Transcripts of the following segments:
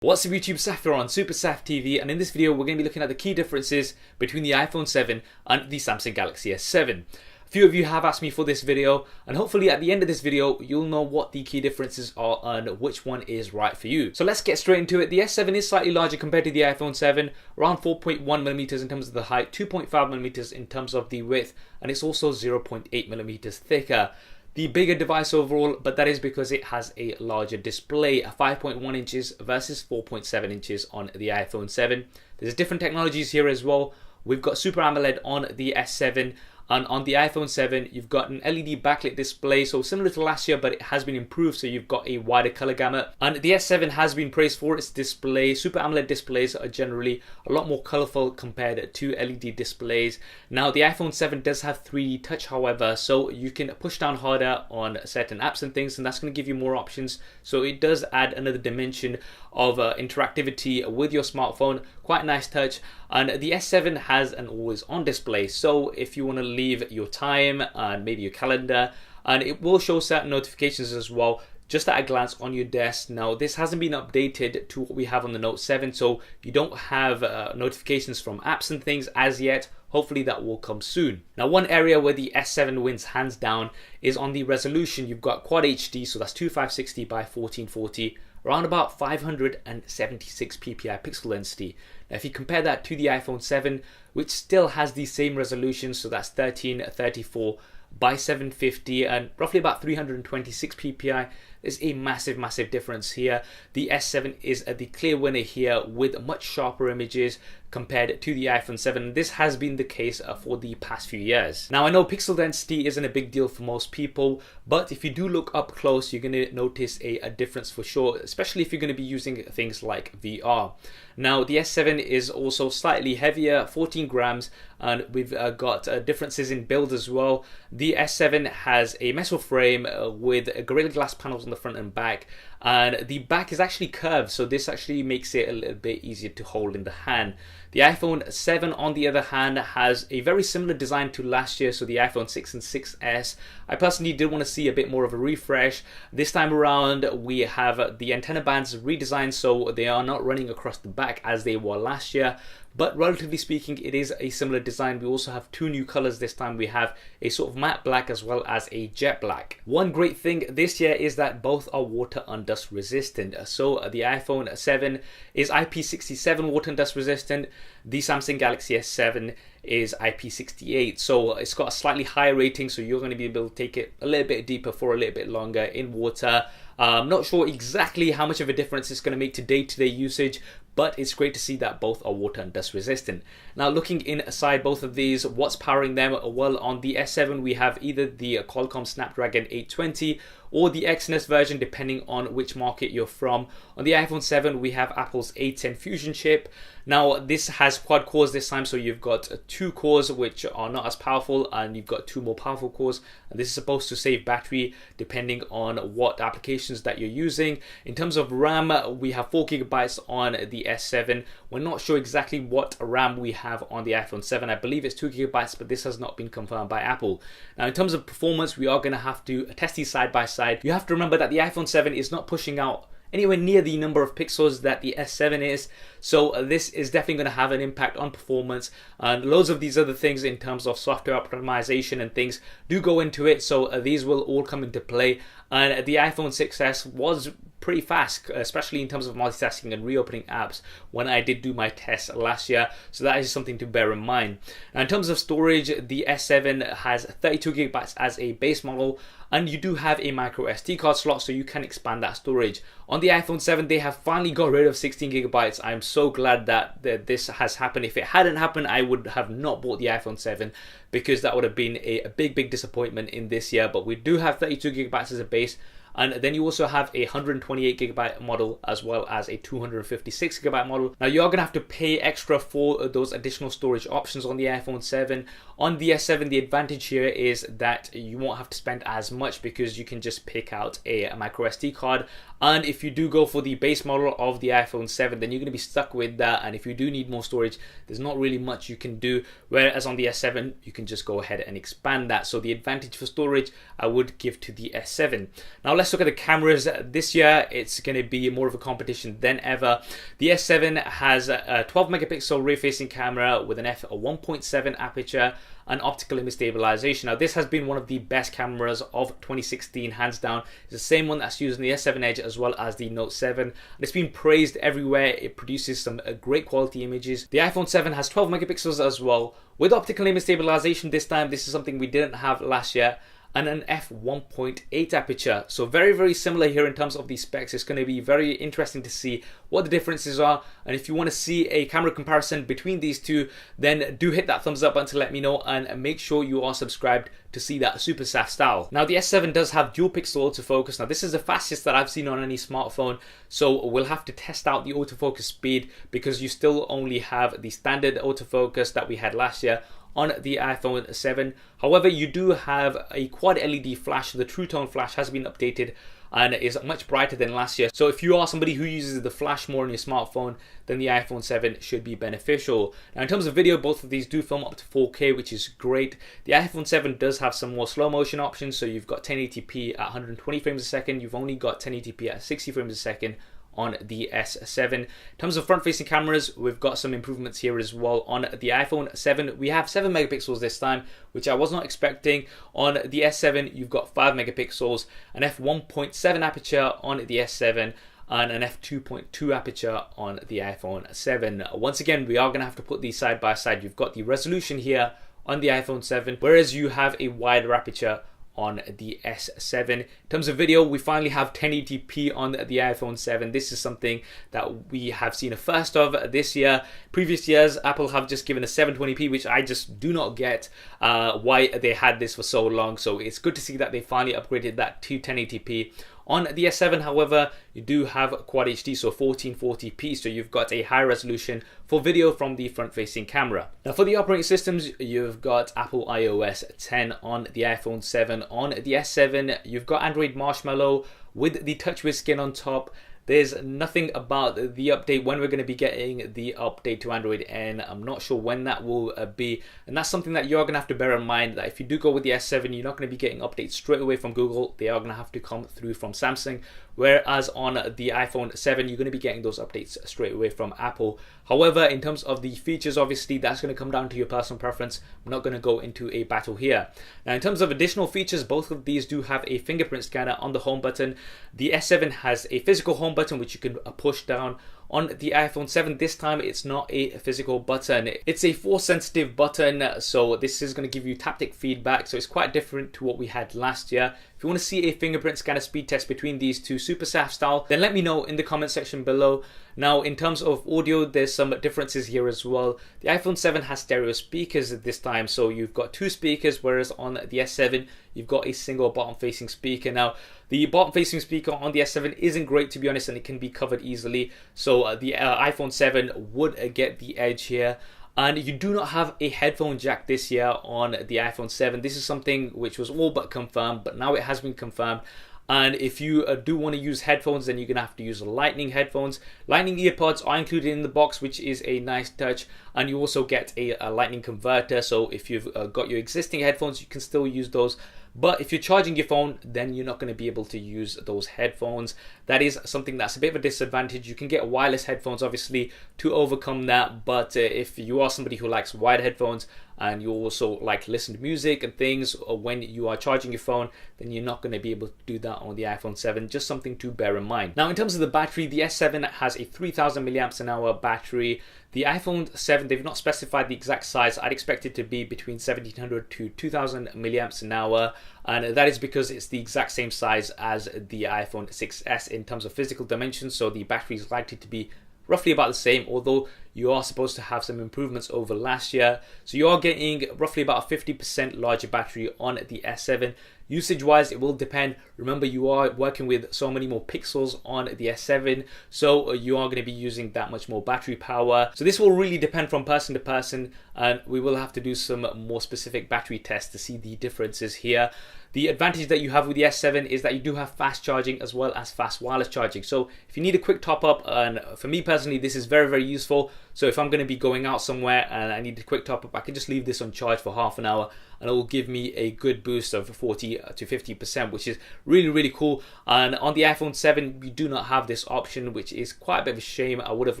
What's up YouTube, Saf here on Super Saf TV, and in this video we're going to be looking at the key differences between the iPhone 7 and the Samsung Galaxy S7. A few of you have asked me for this video, and hopefully at the end of this video you'll know what the key differences are and which one is right for you. So let's get straight into it. The S7 is slightly larger compared to the iPhone 7, around 4.1mm in terms of the height, 2.5mm in terms of the width, and it's also 0.8mm thicker. The bigger device overall, but that is because it has a larger display, 5.1 inches versus 4.7 inches on the iPhone 7. There's different technologies here as well. We've got Super AMOLED on the S7, and on the iPhone 7 you've got an LED backlit display, so similar to last year, but it has been improved, so you've got a wider color gamut. And the S7 has been praised for its display. Super AMOLED displays are generally a lot more colorful compared to LED displays. Now the iPhone 7 does have 3D touch, however, so you can push down harder on certain apps and things, and that's going to give you more options. So it does add another dimension of interactivity with your smartphone. Quite a nice touch. And the S7 has an always on display, so if you want to leave your time and maybe your calendar, and it will show certain notifications as well just at a glance on your desk. Now this hasn't been updated to what we have on the Note 7, so you don't have notifications from apps and things as yet. Hopefully that will come soon. Now one area where the S7 wins hands down is on the resolution. You've got Quad HD, so that's 2560 by 1440, around about 576 ppi pixel density. Now if you compare that to the iPhone 7, which still has the same resolution, so that's 1334 by 750 and roughly about 326 ppi, there's a massive difference here. The S7 is the clear winner here with much sharper images compared to the iPhone 7. This has been the case for the past few years. Now I know pixel density isn't a big deal for most people, but if you do look up close you're going to notice a difference for sure, especially if you're going to be using things like VR. Now the S7 is also slightly heavier, 14 grams, and we've got differences in build as well. The S7 has a metal frame with Gorilla Glass panels on the front and back, and the back is actually curved, so this actually makes it a little bit easier to hold in the hand. The iPhone 7 on the other hand has a very similar design to last year, so the iPhone 6 and 6S. I personally did want to see a bit more of a refresh. This time around we have the antenna bands redesigned, so they are not running across the back as they were last year, but relatively speaking it is a similar design. We also have two new colors this time. We have a sort of matte black as well as a jet black. One great thing this year is that both are water and dust resistant. So the iPhone 7 is IP67 water and dust resistant. The Samsung Galaxy S7 is IP68, so it's got a slightly higher rating, so you're going to be able to take it a little bit deeper for a little bit longer in water. I'm not sure exactly how much of a difference it's going to make to day-to-day usage, but it's great to see that both are water and dust resistant. Now looking inside both of these, what's powering them? Well, on the S7 we have either the Qualcomm Snapdragon 820 or the Exynos version, depending on which market you're from. On the iPhone 7 we have Apple's A10 Fusion chip. Now this has quad cores this time, so you've got two cores which are not as powerful, and you've got two more powerful cores, and this is supposed to save battery depending on what applications that you're using. In terms of RAM, we have 4GB on the S7. We're not sure exactly what RAM we have on the iPhone 7. I believe it's 2GB, but this has not been confirmed by Apple. Now in terms of performance, we are going to have to test these side by side. You have to remember that the iPhone 7 is not pushing out anywhere near the number of pixels that the S7 is, so this is definitely going to have an impact on performance, and loads of these other things in terms of software optimization and things do go into it, so these will all come into play. And the iPhone 6S was pretty fast, especially in terms of multitasking and reopening apps when I did do my test last year, so that is something to bear in mind. Now in terms of storage, the S7 has 32GB as a base model, and you do have a micro SD card slot, so you can expand that storage. On the iPhone 7 they have finally got rid of 16GB. I'm so glad that this has happened. If it hadn't happened I would have not bought the iPhone 7, because that would have been a big disappointment in this year. But we do have 32GB as a base, and then you also have a 128GB model as well as a 256GB model. Now you are going to have to pay extra for those additional storage options on the iPhone 7. On the S7 the advantage here is that you won't have to spend as much, because you can just pick out a micro SD card And if you do go for the base model of the iPhone 7, then you're going to be stuck with that. And if you do need more storage, there's not really much you can do. Whereas on the S7, you can just go ahead and expand that. So the advantage for storage, I would give to the S7. Now let's look at the cameras. This year, it's going to be more of a competition than ever. The S7 has a 12 megapixel rear-facing camera with an f1.7 aperture and optical image stabilization. Now this has been one of the best cameras of 2016, hands down. It's the same one that's used in the S7 Edge as well as the Note 7. And it's been praised everywhere. It produces some great quality images. The iPhone 7 has 12 megapixels as well with optical image stabilization this time. This is something we didn't have last year. And an f1.8 aperture. So very similar here in terms of the specs. It's going to be very interesting to see what the differences are. And if you want to see a camera comparison between these two, then do hit that thumbs up button to let me know, and make sure you are subscribed to see that super SAF style. Now the S7 does have dual pixel autofocus. Now this is the fastest that I've seen on any smartphone, so we'll have to test out the autofocus speed because you still only have the standard autofocus that we had last year on the iPhone 7. However, you do have a quad LED flash. The True Tone flash has been updated and is much brighter than last year. So if you are somebody who uses the flash more on your smartphone, then the iPhone 7 should be beneficial. Now in terms of video, both of these do film up to 4K, which is great. The iPhone 7 does have some more slow motion options. So you've got 1080p at 120 frames a second. You've only got 1080p at 60 frames a second on the S7. In terms of front-facing cameras, we've got some improvements here as well. On the iPhone 7, we have 7 megapixels this time, which I was not expecting. On the S7, you've got 5 megapixels, an f1.7 aperture on the S7, and an f2.2 aperture on the iPhone 7. Once again, we are going to have to put these side by side. You've got the resolution here on the iPhone 7, whereas you have a wider aperture on the S7. In terms of video, we finally have 1080p on the iPhone 7. This is something that we have seen a first of this year. Previous years, Apple have just given a 720p, which I just do not get why they had this for so long. So it's good to see that they finally upgraded that to 1080p. On the S7, however, you do have Quad HD, so 1440p, so you've got a high resolution for video from the front-facing camera. Now for the operating systems, you've got Apple iOS 10 on the iPhone 7. On the S7, you've got Android Marshmallow with the TouchWiz skin on top. There's nothing about the update, when we're going to be getting the update to Android N. I'm not sure when that will be. And that's something that you're going to have to bear in mind, that if you do go with the S7, you're not going to be getting updates straight away from Google. They are going to have to come through from Samsung. Whereas on the iPhone 7, you're going to be getting those updates straight away from Apple. However, in terms of the features, obviously, that's going to come down to your personal preference. I'm not going to go into a battle here. Now, in terms of additional features, both of these do have a fingerprint scanner on the home button. The S7 has a physical home button, which you can push down. On the iPhone 7, this time it's not a physical button. It's a force sensitive button, so this is going to give you taptic feedback, so it's quite different to what we had last year. If you want to see a fingerprint scanner speed test between these two, super SAF style, then let me know in the comment section below. Now, in terms of audio, there's some differences here as well. The iPhone 7 has stereo speakers this time, so you've got 2 speakers, whereas on the S7, you've got a single bottom-facing speaker. Now, the bottom-facing speaker on the S7 isn't great, to be honest, and it can be covered easily. So the iPhone 7 would get the edge here. And you do not have a headphone jack this year on the iPhone 7. This is something which was all but confirmed, but now it has been confirmed. And if you do want to use headphones, then you're going to have to use Lightning headphones. Lightning earpods are included in the box, which is a nice touch. And you also get a Lightning converter. So if you've got your existing headphones, you can still use those. But if you're charging your phone, then you're not going to be able to use those headphones. That is something that's a bit of a disadvantage. You can get wireless headphones, obviously, to overcome that. But if you are somebody who likes wired headphones and you also like to listen to music and things when you are charging your phone, then you're not going to be able to do that on the iPhone 7. Just something to bear in mind. Now, in terms of the battery, the S7 has a 3000 milliamps an hour battery. The iPhone 7, they've not specified the exact size. I'd expect it to be between 1700 to 2000 milliamps an hour. And that is because it's the exact same size as the iPhone 6S in terms of physical dimensions. So the battery is likely to be roughly about the same, although you are supposed to have some improvements over last year. So you are getting roughly about a 50% larger battery on the S7. Usage wise, it will depend. Remember, you are working with so many more pixels on the S7, so you are going to be using that much more battery power. So this will really depend from person to person, and we will have to do some more specific battery tests to see the differences here. The advantage that you have with the S7 is that you do have fast charging as well as fast wireless charging. So if you need a quick top up, and for me personally, this is very, very useful. So if I'm going to be going out somewhere and I need a quick top up, I can just leave this on charge for half an hour and it will give me a good boost of 40 to 50%, which is really, really cool. And on the iPhone 7, we do not have this option, which is quite a bit of a shame. I would have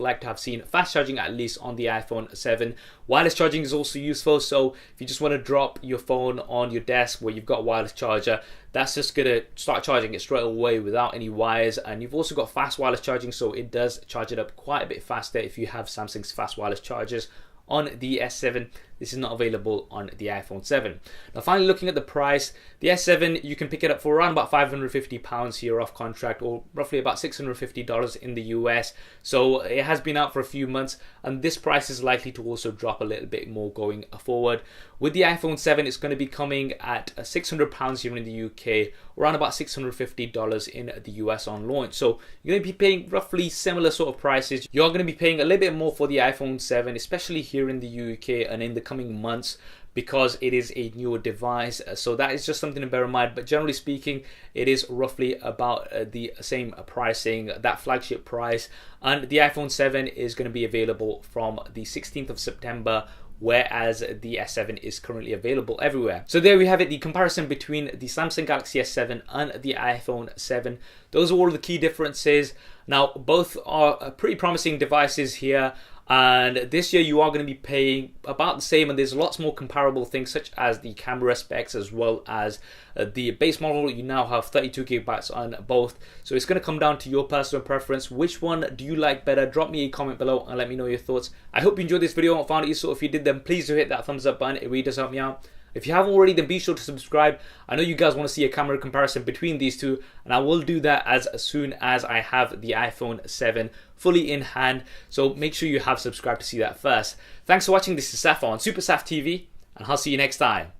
liked to have seen fast charging at least on the iPhone 7. Wireless charging is also useful, so if you just want to drop your phone on your desk where you've got a wireless charger, that's just going to start charging it straight away without any wires. And you've also got fast wireless charging, so it does charge it up quite a bit faster if you have Samsung's fast wireless chargers. On the S7, this is not available on the iPhone 7. Now finally, looking at the price, the S7, you can pick it up for around about £550 here off contract, or roughly about $650 in the US. So it has been out for a few months, and this price is likely to also drop a little bit more going forward. With the iPhone 7, it's going to be coming at £600 here in the UK, around about $650 in the US on launch. So you're going to be paying roughly similar sort of prices. You're going to be paying a little bit more for the iPhone 7, especially here in the UK and in the coming months, because it is a newer device. So that is just something to bear in mind. But generally speaking, it is roughly about the same pricing, that flagship price. And the iPhone 7 is going to be available from the 16th of September, whereas the S7 is currently available everywhere. So there we have it, the comparison between the Samsung Galaxy S7 and the iPhone 7. Those are all the key differences. Now, both are pretty promising devices here. And this year you are going to be paying about the same, and there's lots more comparable things such as the camera specs as well as the base model. You now have 32 gigabytes on both, so it's going to come down to your personal preference. Which one do you like better? Drop me a comment below and let me know your thoughts. I hope you enjoyed this video and found it useful. If you did, then please do hit that thumbs up button. It really does help me out. If you haven't already, then be sure to subscribe. I know you guys want to see a camera comparison between these two, and I will do that as soon as I have the iPhone 7 fully in hand. So make sure you have subscribed to see that first. Thanks for watching. This is Safa on Super Saf TV, and I'll see you next time.